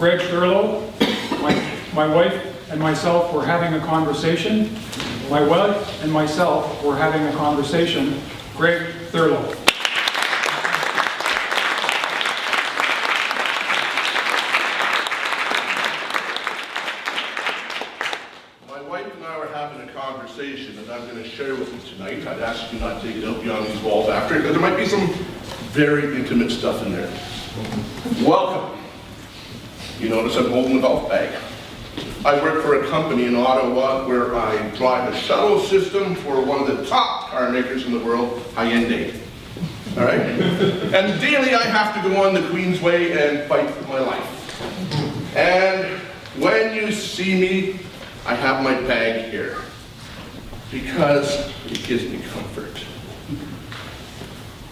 Greg Thurlow. My wife and myself were having a conversation. My wife and myself were having a conversation. Greg Thurlow. My wife and I were having a conversation that I'm going to share with you tonight. I'd ask you not to take it out beyond these walls after, because there might be some very intimate stuff in there. Welcome. You notice I'm holding a golf bag. I work for a company in Ottawa where I drive a shuttle system for one of the top car makers in the world, Hyundai. All right? And daily I have to go on the Queensway and fight for my life. And when you see me, I have my bag here because it gives me comfort.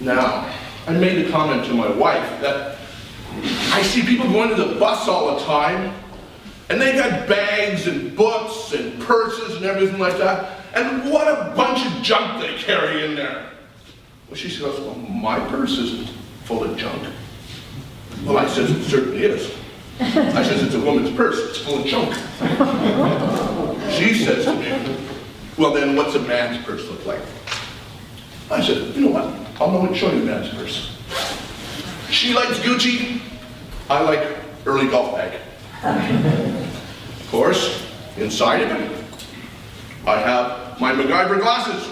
Now, I made a comment to my wife that I see people going to the bus all the time, and they got bags and books and purses and everything like that, and what a bunch of junk they carry in there. Well, she says, well, my purse isn't full of junk. Well, I says, it certainly is. I says, it's a woman's purse, it's full of junk. She says to me, well then what's a man's purse look like? I said, you know what, I'll know and show you a man's purse. She likes Gucci, I like early golf bag. Of course, inside of it, I have my MacGyver glasses,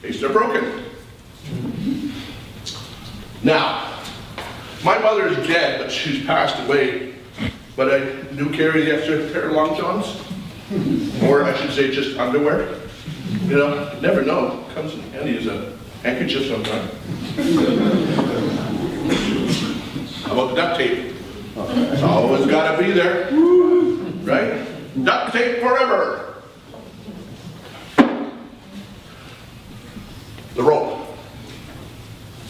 in case they're broken. Now, my mother is dead, but she's passed away. But I do carry the extra pair of long johns, or I should say just underwear. You know, you never know. It comes in handy as a handkerchief sometimes. How about the duct tape? It's always got to be there, right? Duct tape forever. The rope.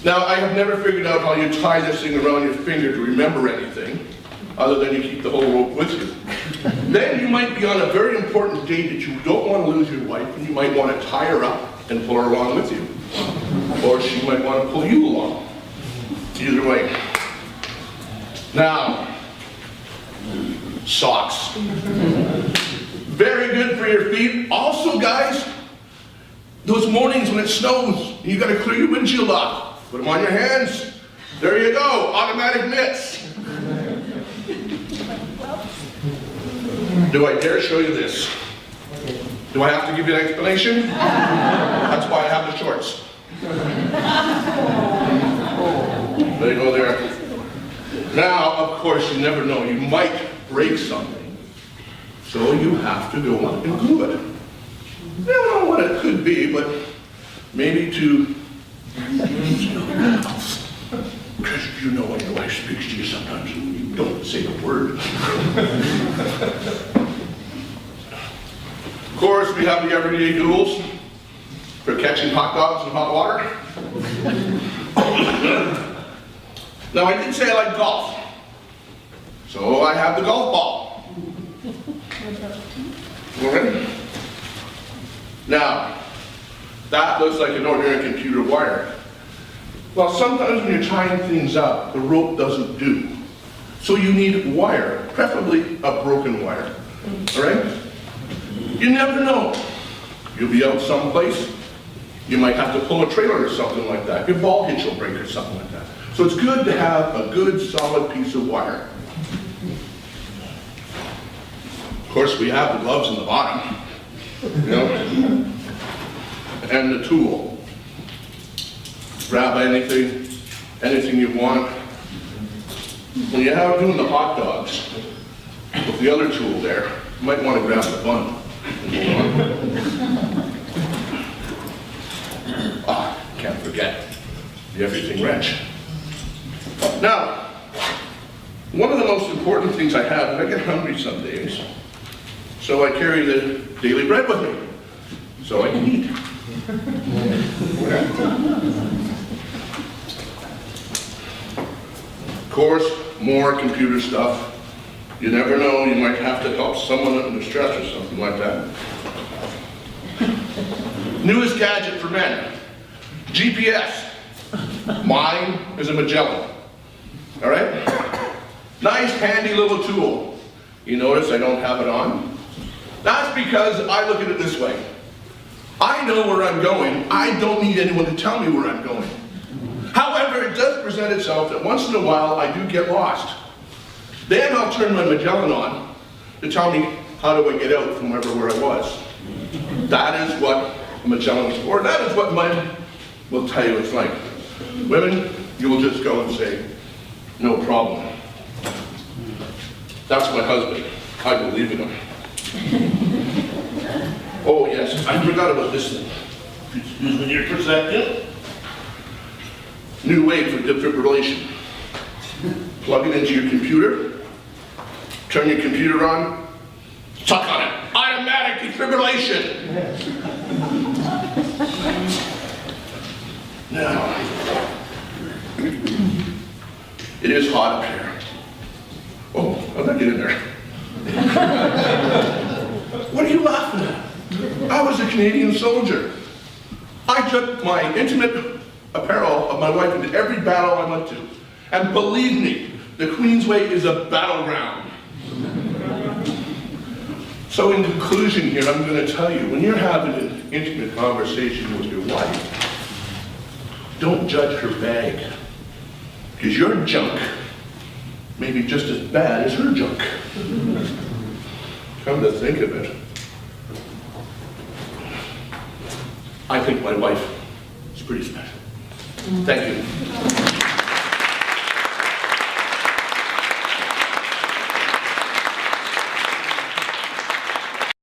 Now, I have never figured out how you tie this thing around your finger to remember anything, other than you keep the whole rope with you. Then you might be on a very important date that you don't want to lose your wife, and you might want to tie her up and pull her along with you. Or she might want to pull you along. Either way. Now, socks. Very good for your feet. Also, guys, those mornings when it snows, you got to clear your windshield off. Put them on your hands. There you go, automatic mitts. Do I dare show you this? Do I have to give you an explanation? That's why I have the shorts. There you go there. Now, of course, you never know. You might break something. So you have to go on and glue it. I don't know what it could be, but maybe to... Because you know when your wife speaks to you sometimes, you don't say a word. Of course, we have the everyday tools for catching hot dogs in hot water. Now, I did say I like golf, so I have the golf ball. Okay. Now, that looks like an ordinary computer wire. Well, sometimes when you're tying things up, the rope doesn't do. So you need wire, preferably a broken wire. All right? You never know. You'll be out someplace. You might have to pull a trailer or something like that. Your ball hitch will break or something like that. So it's good to have a good, solid piece of wire. Of course, we have the gloves in the bottom, you know, and the tool. Grab anything you want. When you're out doing the hot dogs, with the other tool there, you might want to grab the bun. Can't forget the everything wrench. Now, one of the most important things I have, is I get hungry some days, so I carry the daily bread with me, so I can eat. Of course, more computer stuff. You never know, you might have to help someone under stress or something like that. Newest gadget for men, GPS. Mine is a Magellan. All right? Nice, handy little tool. You notice I don't have it on? That's because I look at it this way. I know where I'm going. I don't need anyone to tell me where I'm going. However, it does present itself that once in a while I do get lost. Then I'll turn my Magellan on to tell me how do I get out from where I was. That is what a Magellan is for. That is what men will tell you it's like. Women, you will just go and say, no problem. That's my husband. I believe in him. Oh yes, I forgot about this thing. Excuse me here for a second. New way for defibrillation. Plug it into your computer, turn your computer on, suck on it. Automatic defibrillation. Now, it is hot up here. Oh, how'd I get in there? What are you laughing at? I was a Canadian soldier. I took my intimate apparel of my wife into every battle I went to. And believe me, the Queensway is a battleground. So in conclusion here, I'm going to tell you, when you're having an intimate conversation with your wife, don't judge her bag. Because your junk may be just as bad as her junk. Come to think of it, I think my wife is pretty special. Thank you.